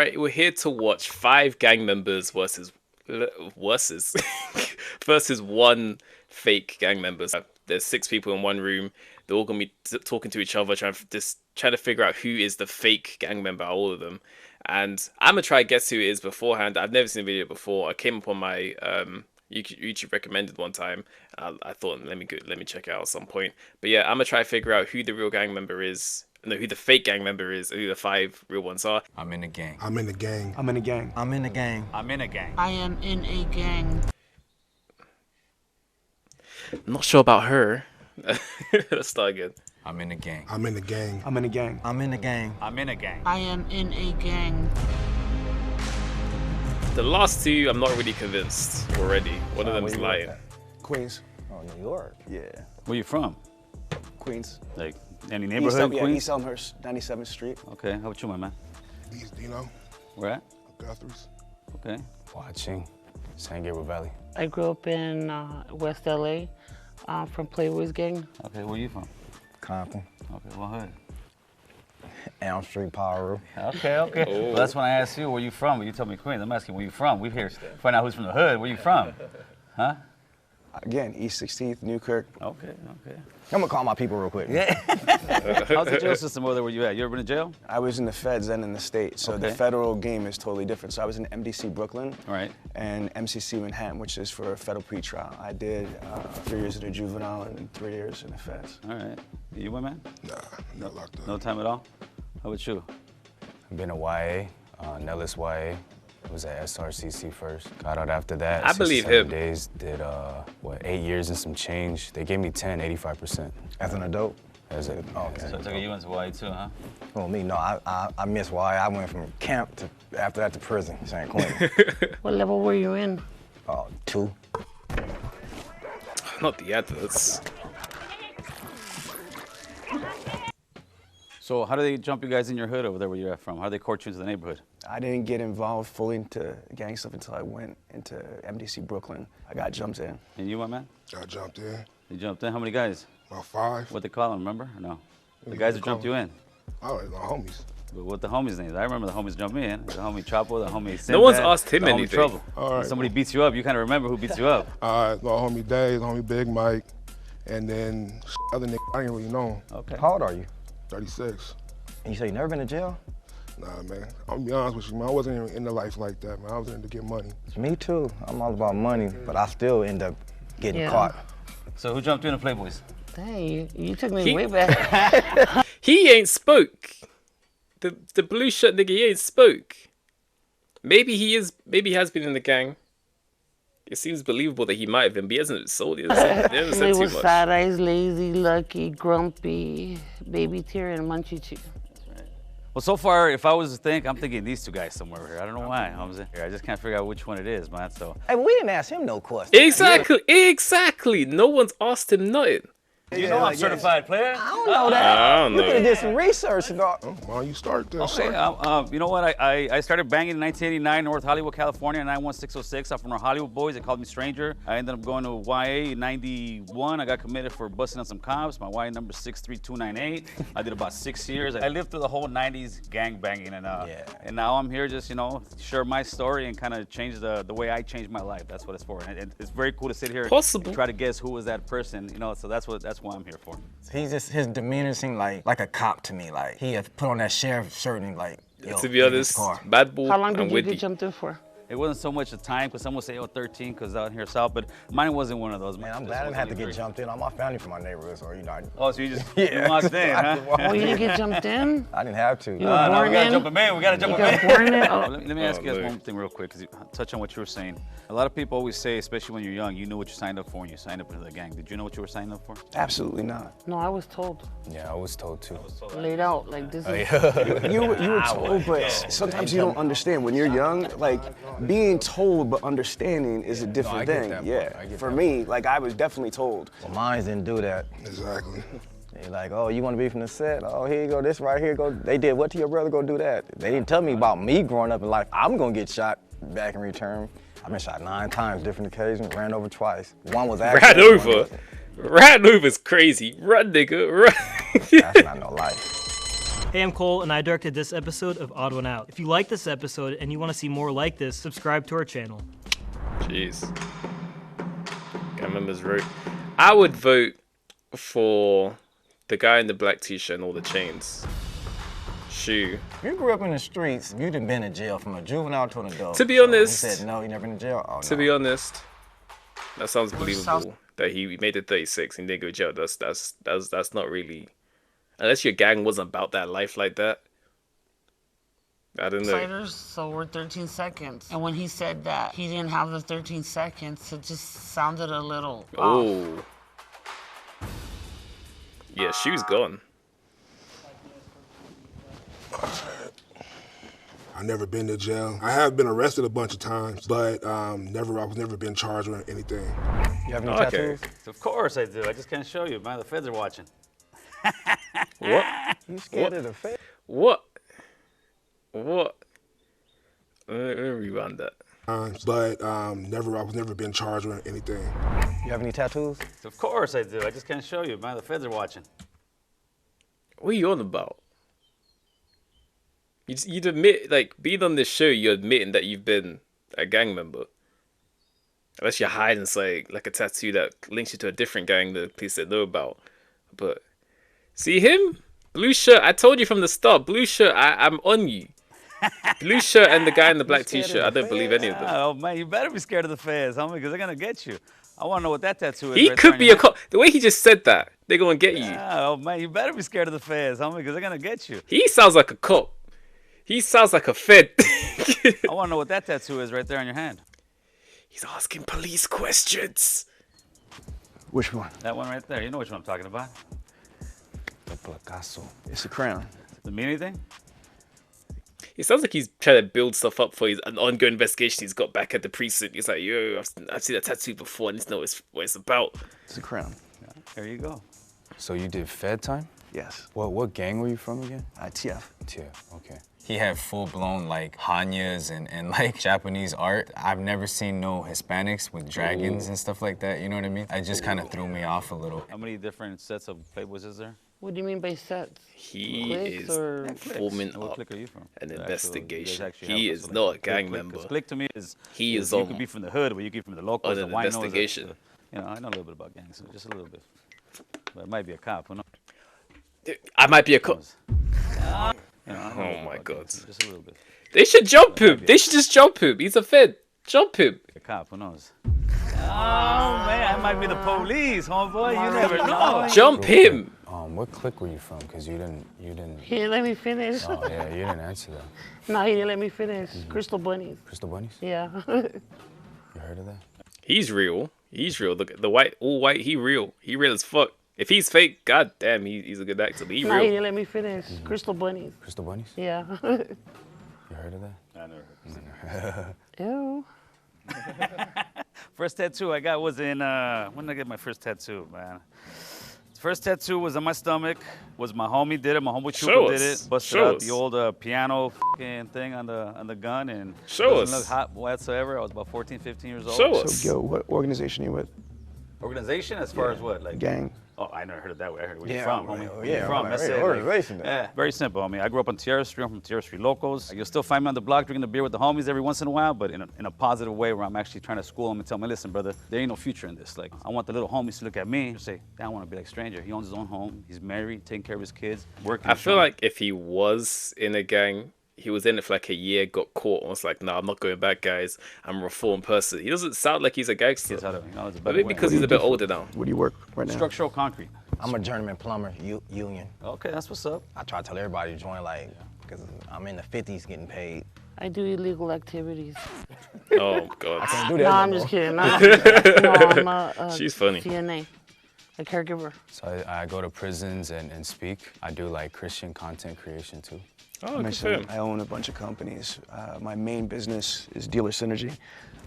right, we're here to watch 5 gang members versus one fake gang member. So there's 6 people in one room. They're all gonna be talking to each other, trying to figure out who is the fake gang member out of all of them. And I'm gonna try to guess who it is beforehand. I've never seen a video before. I came upon my YouTube recommended one time. I thought let me check it out at some point. But yeah, I'm gonna try to figure out who the real gang member is. No, who the fake gang member is, and who the 5 real ones are. I'm in the gang. I'm in the gang. I'm in a gang. I'm in the gang. I'm in a gang. I am in a gang. I'm not sure about her. Let's start again. I'm in the gang. I'm in the gang. I'm in a gang. I'm in the gang. I'm in a gang. I am in a gang. The last 2, I'm not really convinced already. One of them is lying. Queens. Oh, New York. Yeah. Where you from? Queens. Like any neighborhood? Yeah, Queens? East Elmhurst, 97th Street. Okay, how about you, my man? East Dino. Where at? Guthrie's. Okay. Watching San Gabriel Valley. I grew up in West LA from Playboy's gang. Okay, where you from? Compton. Okay, what hood? Elm Street, Power. Okay, okay. Well, that's when I asked you where you from, but you told me Queens. I'm asking where you from. We're here to find out who's from the hood. Where you from? Huh? Again, East 16th, Newkirk. Okay, okay. I'm gonna call my people real quick. Yeah. How's the jail system over there where you at? You ever been to jail? I was in the feds and in the state, so the Okay. federal game is totally different. So I was in MDC Brooklyn All right. and MCC Manhattan, which is for a federal pretrial. I did 3 years in the juvenile and 3 years in the feds. All right. You went, man? Nah, not locked up. No time at all? How about you? I've been to YA, Nellis YA. I was at SRCC first. Got out after that. I believe 67 him. days. Did 8 years and some change. They gave me 10, 85%. As an adult? As a, oh, okay. So I took you into Hawaii too, huh? Oh, me, no, I missed YA. I went from camp to, after that to prison, San Quentin. What level were you in? 2. Not the adverts. So how do they jump you guys in your hood over there where you're at from? How do they court you into the neighborhood? I didn't get involved fully into gang stuff until I went into MDC Brooklyn. I got jumped in. And you, my man? I jumped in. You jumped in? How many guys? About 5. What they call them, remember? Or no? The Yeah, guys they who jumped call you in. Oh, my homies. But what the homies' names? I remember the homies jump in. The homie Chapo, the homie Sinbad, No one's asked him the homie anything. Trouble. All right. When somebody beats you up, you kind of remember who beats you up. My homie Dave, homie Big Mike, and then other nigga I didn't really know him. Okay. How old are you? 36. And you say you never been to jail? Nah, man. I'm gonna be honest with you, man. I wasn't even into life like that, man. I was in to get money. Me too. I'm all about money, but I still end up getting Yeah. caught. So who jumped you in the Playboys? Dang, you took me He- way back. He ain't spoke. The blue shirt nigga, he ain't spoke. Maybe he has been in the gang. It seems believable that he might have been, but he hasn't sold it. He hasn't They said too were much. Sad Eyes, Lazy, Lucky, Grumpy, Baby Tear, and Munchie Chew. Well, so far, if I was to think, I'm thinking these 2 guys somewhere here. I don't know why. I just can't figure out which one it is, man. So Hey, but we didn't ask him no questions. Exactly. No one's asked him nothing. you know I'm certified player. I don't know that. I don't You could have know. did some research and all. Oh, why don't you start there, Okay, sir? you know what? I started banging in 1989, North Hollywood, California, 91606. I'm from our Hollywood boys. They called me Stranger. I ended up going to YA in 91. I got committed for busting on some cops. My YA number 63298. I did about 6 years. I lived through the whole 90s gang banging, and now I'm here just, share my story and kind of change the way I changed my life. That's what it's for. And it's very cool to sit here Possible. and try to guess who was that person, so that's why I'm here for. His demeanor seemed like a cop to me. Like he had put on that sheriff shirt and like. Yo, To be get in honest, this car. Bad Bull How long and did you get Whitney. jumped in for? It wasn't so much the time, because some would say, 13, because out here south, but mine wasn't one of those. Man, I'm This glad I was didn't have to only get 3. jumped in. All my family from my neighborhood, so Oh, so you just Yeah. you walked in, huh? Oh, you didn't get jumped in? I didn't have to. You were No, we born gotta in? jump him in. We gotta jump You him got in. born in? Oh. Let me ask you guys Lord. one thing real quick, because you touch on what you were saying. A lot of people always say, especially when you're young, you knew what you signed up for when you signed up into the gang. Did you know what you were signing up for? Absolutely not. No, I was told. Yeah, I was told too. Laid out, like this is... You were told, but sometimes you don't understand. When you're young, like being told but understanding is a different get thing. that part. Yeah. I get For that me, like I was definitely told. Well, mine didn't do that. Exactly. They like, oh, you want to be from the set? Oh, here you go. This right here. Go. They did what to your brother? Go do that. They didn't tell me about me growing up in life. I'm gonna get shot back in return. I've been shot 9 times, different occasions. Ran over twice. One was Ran accident, one over? wasn't. Ran over's crazy. Run, nigga, run. That's not no life. Hey, I'm Cole, and I directed this episode of Odd One Out. If you like this episode and you want to see more like this, subscribe to our channel. Jeez. Gang members vote. I would vote for the guy in the black t-shirt and all the chains. Shoe. You grew up in the streets. You'd have been in jail from a juvenile to an adult. To be honest. You said no, you never been in jail. Oh, to be honest, that sounds believable. That he made it 36 and didn't go to jail. That's not really. Unless your gang wasn't about that life like that. I don't know. Fighters, so we're 13 seconds. And when he said that he didn't have the 13 seconds, it just sounded a little off. Oh. Yeah, Shoe's gone. I've never been to jail. I have been arrested a bunch of times, but I was never been charged with anything. You have any tattoos? Of course I do. I just can't show you, man. The feds are watching. What? You scared of the feds? What? What? Let me rewind that. But I was never been charged with anything. You have any tattoos? Of course I do. I just can't show you, man. The feds are watching. What are you on about? You'd admit, like, being on this show, you're admitting that you've been a gang member. Unless you're hiding, like a tattoo that links you to a different gang that the police didn't know about. But, see him? Blue shirt, I told you from the start, blue shirt, I'm on you. Blue shirt and the guy in the black t-shirt, I don't believe any of them. Oh, man, you better be scared of the feds, homie, because they're going to get you. I want to know what that tattoo is. He right could there be a cop. The way he just said that, they're going to get you. Oh, man, you better be scared of the feds, homie, because they're going to get you. He sounds like a cop. He sounds like a fed. I want to know what that tattoo is right there on your hand. He's asking police questions. Which one? That one right there. You know which one I'm talking about. The Picasso. It's a crown. Does it mean anything? It sounds like he's trying to build stuff up for an ongoing investigation he's got back at the precinct. He's like, yo, I've seen that tattoo before and it's not what it's about. It's a crown. Yeah, there you go. So you did Fed time? Yes. What gang were you from again? TF. TF, okay. He had full-blown like hanyas and like Japanese art. I've never seen no Hispanics with dragons and stuff like that, you know what I mean? It just kind of threw me off a little. How many different sets of Playboys is there? What do you mean by sets? He Clicks is or forming What up clique are you from? an The investigation. actual- He help us is with, not like, a gang clique, member. 'cause clique to me is He is you on could be from the hood, but you could be from the locals. an the winos, investigation. You know, I know a little bit about gangs, so just a little bit. But it might be a cop, who knows? I might be a cop. You know, I know Oh about my gangs, God. so just a little bit. They should jump him. They should just jump him. He's a fed. Jump him. A cop, who knows? Oh man, I might be the police, homeboy. You never know. Jump him. What clique were you from? Because you didn't. He didn't let me finish. Oh yeah, you didn't answer that. No, he didn't let me finish. Crystal Bunnies. Crystal Bunnies? Yeah. You heard of that? He's real. He's real. The white, all white. He real. He real as fuck. If he's fake, god damn, he's a good actor. But he No, he real. didn't let me finish. Crystal Bunnies. Crystal Bunnies? Yeah. You heard of that? I never heard. Ew. First tattoo I got was in, when did I get my first tattoo, man? First tattoo was on my stomach, was my homie did it, my homeboy Show Chupa did us. it. Busted Show out us. the old piano fucking thing on the gun and Show doesn't us. look hot whatsoever. I was about 14, 15 years old. Show us. So, Gil, what organization you with? Organization as far as what? Like Gang? Oh, I never heard of that way. I heard where Yeah, you from, right. homie. Where Yeah, you from? right. That's Hey, it. organization then. Yeah, very simple, homie. I grew up on Tierra Street. I'm from Tierra Street locals. You'll still find me on the block drinking the beer with the homies every once in a while, but in a positive way where I'm actually trying to school them and tell them, listen, brother, there ain't no future in this. Like, I want the little homies to look at me and say, I want to be like Stranger. He owns his own home. He's married, taking care of his kids, working. I feel like if he was in a gang, he was in it for like a year, got caught, and was like, "No, I'm not going back, guys. I'm a reformed person." He doesn't sound like he's a gangster. Kids how to, you know, it's a But better maybe way. because he's a bit older now. Where do you work right now? Structural concrete. I'm a journeyman plumber, union. Okay, that's what's up. I try to tell everybody to join, like, because I'm in the 50s getting paid. I do illegal activities. Oh God. Can't do that No, no I'm more. just kidding. No, I'm a She's funny. CNA, a caregiver. So I go to prisons and speak. I do like Christian content creation too. Oh, I good for him. mentioned I own a bunch of companies. My main business is Dealer Synergy.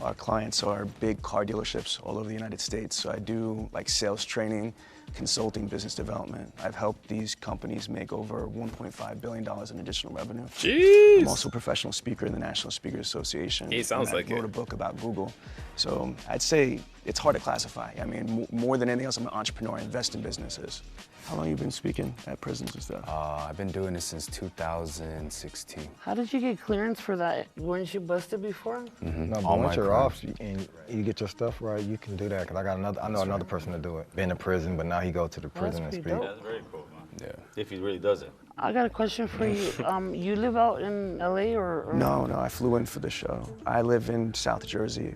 Our clients are big car dealerships all over the United States. So I do like sales training, consulting, business development. I've helped these companies make over $1.5 billion in additional revenue. Jeez. I'm also a professional speaker in the National Speakers Association. He sounds and like I wrote it. a book about Google. So I'd say it's hard to classify. I mean, more than anything else, I'm an entrepreneur. I invest in businesses. How long you been speaking at prisons and stuff? I've been doing this since 2016. How did you get clearance for that? Weren't you busted before? No, but All once my you're crimes. off and you get your stuff right, you can do that. Cause I know another person to do it. Been in prison, but now he go to the prison and pretty speak. dope. That's very cool, man. Yeah. If he really does it. I got a question for you. You live out in LA or? No, I flew in for the show. I live in South Jersey,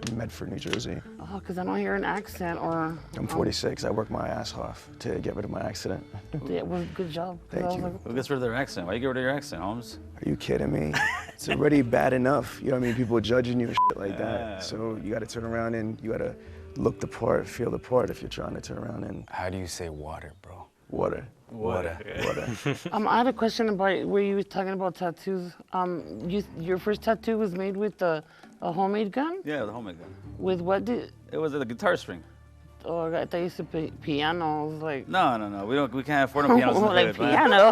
in Medford, New Jersey. Oh, because I don't hear an accent or. I'm 46. I work my ass off to get rid of my accident. Yeah, well, good job. 'Cause I Thank was you. like, Who gets rid of their accent? Why you get rid of your accent, Holmes? Are you kidding me? It's already bad enough. You know what I mean? People judging you and shit like Yeah. that. So you got to turn around and you got to look the part, feel the part if you're trying to turn around and How do you say water, bro? water. Water. I had a question about where you were talking about tattoos. Your first tattoo was made with a homemade gun? Yeah, the homemade gun. With what did? It was a guitar string. Oh, I thought you said piano. I was like. No. We can't afford no pianos in the Like hood, man. piano.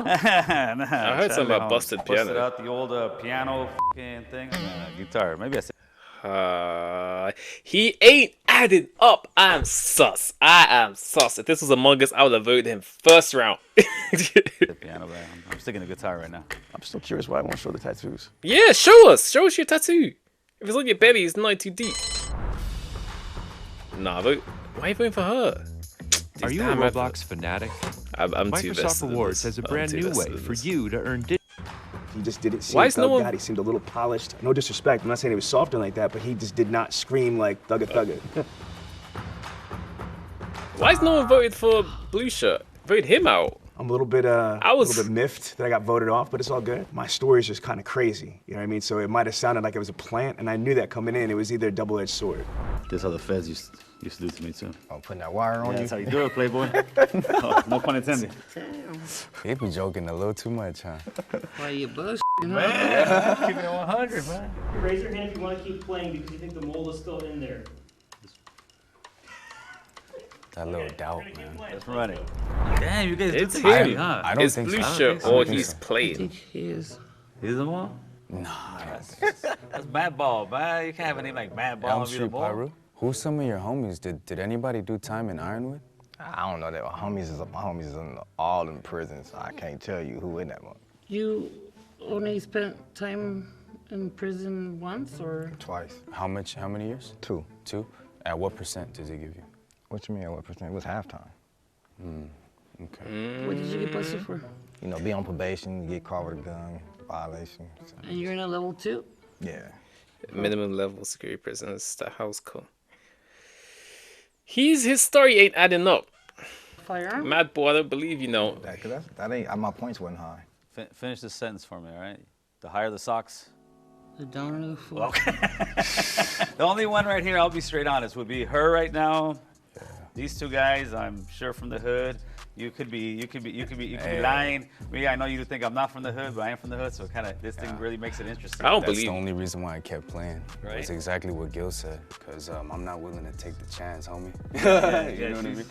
Nah, I heard something about busted Busted piano. out the old piano fucking thing. Guitar. Maybe I said He ain't adding up. I'm sus. I am sus. If this was Among Us, I would have voted him first round. the piano, man. I'm sticking to guitar right now. I'm still curious why I won't show the tattoos. Yeah, show us. Show us your tattoo. If it's on your belly, it's not too deep. Nah, vote. Why are you voting for her? Are you a Damn, Roblox fanatic? I'm too Microsoft vested in Rewards this. has a I'm brand too new vested way in for this. you to earn He just didn't seem Why is no thugged one- out. He seemed a little polished. No disrespect. I'm not saying he was soft or like that, but he just did not scream like thugga thugga. Why is no one voted for Blue Shirt? Voted him out. I'm a little bit was- a little bit miffed that I got voted off, but it's all good. My story is just kind of crazy. You know what I mean? So it might have sounded like it was a plant, and I knew that coming in. It was either a double-edged sword. This is how the feds used to do to me too. Oh, putting that wire on Yeah, you. that's how you do it, Playboy. Oh, no pun intended. He be joking a little too much, huh? Why you bullshit? Keep it 100, man. Raise your hand if you want to keep playing because you think the mole is still in there. That little doubt, man. Let's run it. Damn, you guys It's do together, him. huh? I don't It's think Blue so. Shirt I don't or think he's so. I playing. think he is. He's the one? That's Mad Ball, man. You can't have a name like Mad Ball Elm and be the Street ball. Pyro. Who's some of your homies? Did anybody do time in Ironwood? I don't know that. My homies is all in prison, so I can't tell you who in that one. You only spent time in prison once, or? Twice. How many years? 2. 2? At what percent does he give you? What you mean? What percent? It was halftime. Okay. What did you get busted for? You know, be on probation, you get caught with a gun, violation. So, And you're in a level 2? yeah. Minimum level security prisoners. That house call. His story ain't adding up. Firearm? Mad boy, I don't believe you know. That ain't. My points wasn't high. Finish this sentence for me, all right? The higher the socks. The downer the fool. Okay. The only one right here, I'll be straight honest, would be her right now. These two guys, I'm sure from the hood. You could be lying. Me, I know you think I'm not from the hood, but I am from the hood, so this thing really makes it interesting. I don't That's believe. the only reason why I kept playing. Right. It's exactly what Gil said, because I'm not willing to take the chance, homie. Yeah, You know what I mean?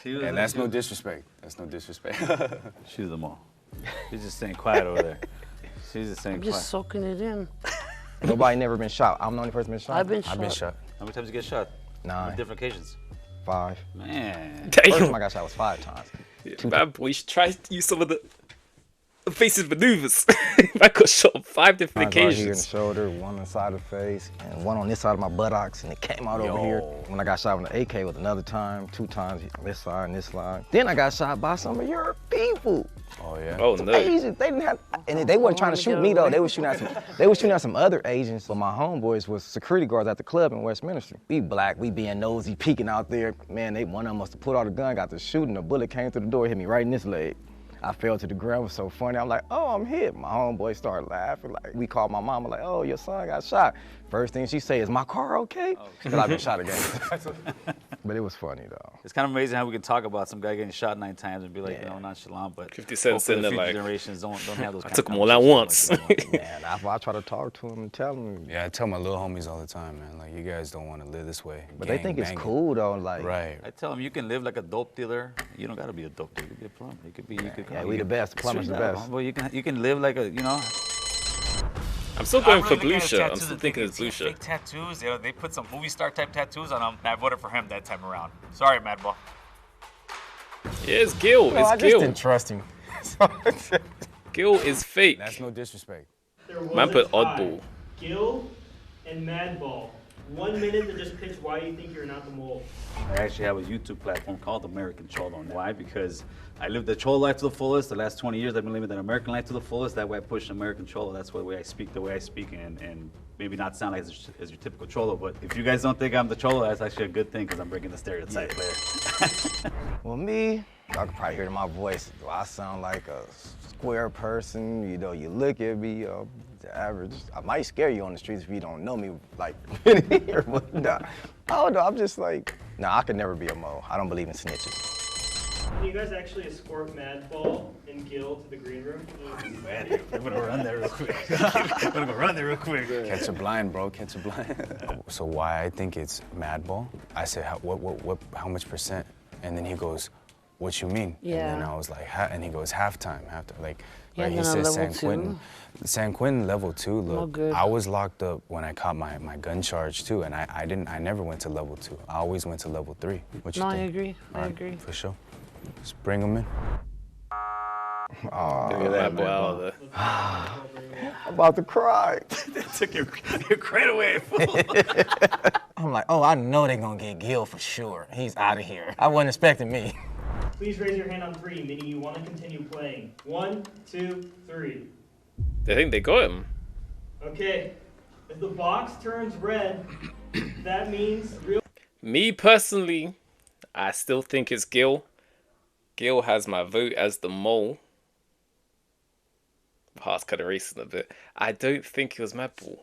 She was And that's no disrespect. That's no disrespect. She was the mall. She's just staying quiet over there. She's just staying I'm quiet. just soaking it in. Nobody never been shot. I'm the only person been shot. I've been shot. I've been shot. How many times you get shot? 9. On different occasions. 5. Man. First Damn. time I got shot was 5 times. Bad boy, you should try to use some of the evasive maneuvers. I got shot on 5 different Right here in the occasions. shoulder, one on the side of the face, and one on this side of my buttocks, and it came out over here. When I got shot with an AK was another time, 2 times this side and this side. Then I got shot by some of your people. Oh yeah. Oh no. Asians, they didn't have, and they wasn't trying to shoot me though. They were shooting at some other Asians. But my homeboys was security guards at the club in Westminster. We black, we being nosy, peeking out there. Man, one of them must have put out a gun, got to shooting. A bullet came through the door, hit me right in this leg. I fell to the ground. It was so funny. I'm like, oh, I'm hit. My homeboy started laughing. Like, we called my mama, like, oh, your son got shot. First thing she say is, my car okay? Because I've been shot again. But it was funny, though. It's kind of amazing how we can talk about some guy getting shot 9 times and be like, nonchalant, but 50 Cent's hopefully in the there future like, generations don't have those I kind took of them all out once. conversations like Man, I try to talk to him and tell him. Yeah, I tell my little homies all the time, man. Like, you guys don't want to live this way. But they think it's Gang cool, though. Like, banging. Right. I tell them you can live like a dope dealer. You don't got to be a dope dealer. You could be a plumber. You could be. Yeah, we the best. Plumbers the best. Well, you can live like a, I'm still going for Blue Shirt. I'm still thinking it's Blue Shirt. Fake tattoos. They put some movie star type tattoos on them. I voted for him that time around. Sorry, Madball. Yeah, it's Gil. No, It's I just Gil. didn't trust him. Gil is fake. That's no disrespect. There was Man a put tie. oddball. Gil and Madball. 1 minute to just pitch why you think you're not the mole. I actually have a YouTube platform called American Cholo. Why? Because I lived the Cholo life to the fullest. The last 20 years I've been living that American life to the fullest. That way I push American Cholo. That's the way I speak, and maybe not sound like as your typical Cholo. But if you guys don't think I'm the Cholo, that's actually a good thing because I'm breaking the stereotype there. Well, me, y'all can probably hear it in my voice. Do I sound like a square person? You know, you look at me, the average. I might scare you on the streets if you don't know me, like, here, but nah. I don't know, I'm just like, nah, I could never be a mo. I don't believe in snitches. Can you guys actually escort Madball and Gil to the green room? Man, I'm gonna run there real quick. I'm gonna go run there real quick. Catch a blind, bro. Catch a blind. So why I think it's Madball? I said, how much percent? And then he goes, what you mean? Yeah. And then I was like, and he goes, halftime. Like, Yeah, right, he then says level San Quentin. San Quentin level 2, look, good. I was locked up when I caught my gun charge too, and I never went to level 2. I always went to level 3. What you No, think? I agree. All I right, agree. For sure. Let's bring him in. Oh, Get that boy out of there. I'm about to cry. Took your credit away, fool. I'm like, oh, I know they're gonna get Gil for sure. He's out of here. I wasn't expecting me. Please raise your hand on 3, meaning you want to continue playing. 1, 2, 3. They think they got him. Okay. If the box turns red, that means real. Me personally, I still think it's Gil. Gil has my vote as the mole. Heart's kind of racing a bit. I don't think it was Madball.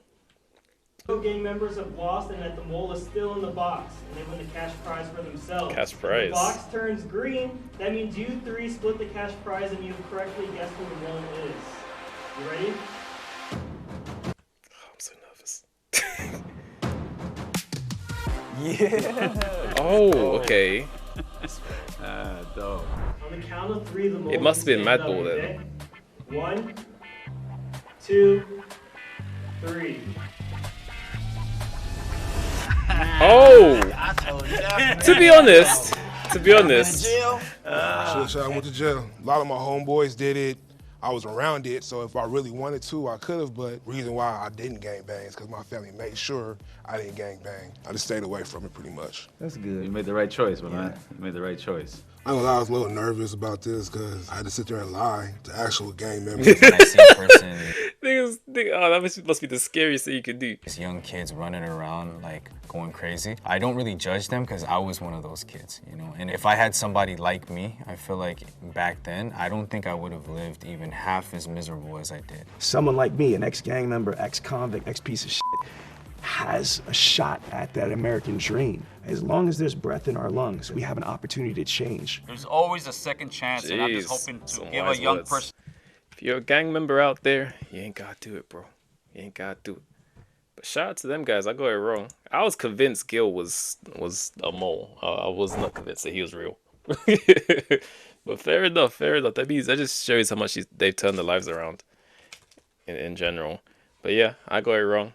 Gang members have lost and that the mole is still in the box and they win the cash prize for themselves. Cash If prize. the box turns green, that means you 3 split the cash prize and you've correctly guessed who the mole is. You ready? I'm so nervous. Yeah. Oh, okay. Dope. On the count of 3, the mole. It must have been stand up, Madball then. okay? 1, 2, 3. Oh! To be honest, I went to jail. A lot of my homeboys did it. I was around it, so if I really wanted to, I could have, but reason why I didn't gang bang is because my family made sure I didn't gang bang. I just stayed away from it pretty much. That's good. You made the right choice, man. You made the right choice. I know I was a little nervous about this because I had to sit there and lie to actual gang members. When I see a person, oh, that must be the scariest thing you could do. these young kids running around like going crazy, I don't really judge them because I was one of those kids, you know. And if I had somebody like me, I feel like back then, I don't think I would have lived even half as miserable as I did. Someone like me, an ex-gang member, ex-convict, ex-piece of shit, has a shot at that American dream. As long as there's breath in our lungs, we have an opportunity to change. There's always a second chance, and I'm just Jeez, hoping to some give a wise young words. person. If you're a gang member out there, you ain't gotta do it, bro. You ain't gotta do it. But shout out to them guys. I got it wrong. I was convinced Gil was a mole. I was not convinced that he was real. But fair enough, fair enough. That just shows how much they've turned their lives around in general. But yeah, I got it wrong.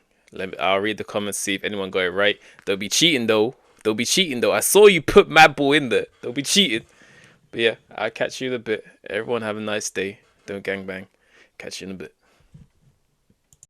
I'll read the comments, see if anyone got it right. They'll be cheating though. I saw you put Madball in there. They'll be cheating. But yeah, I'll catch you in a bit. Everyone have a nice day. Don't gangbang. Catch you in a bit.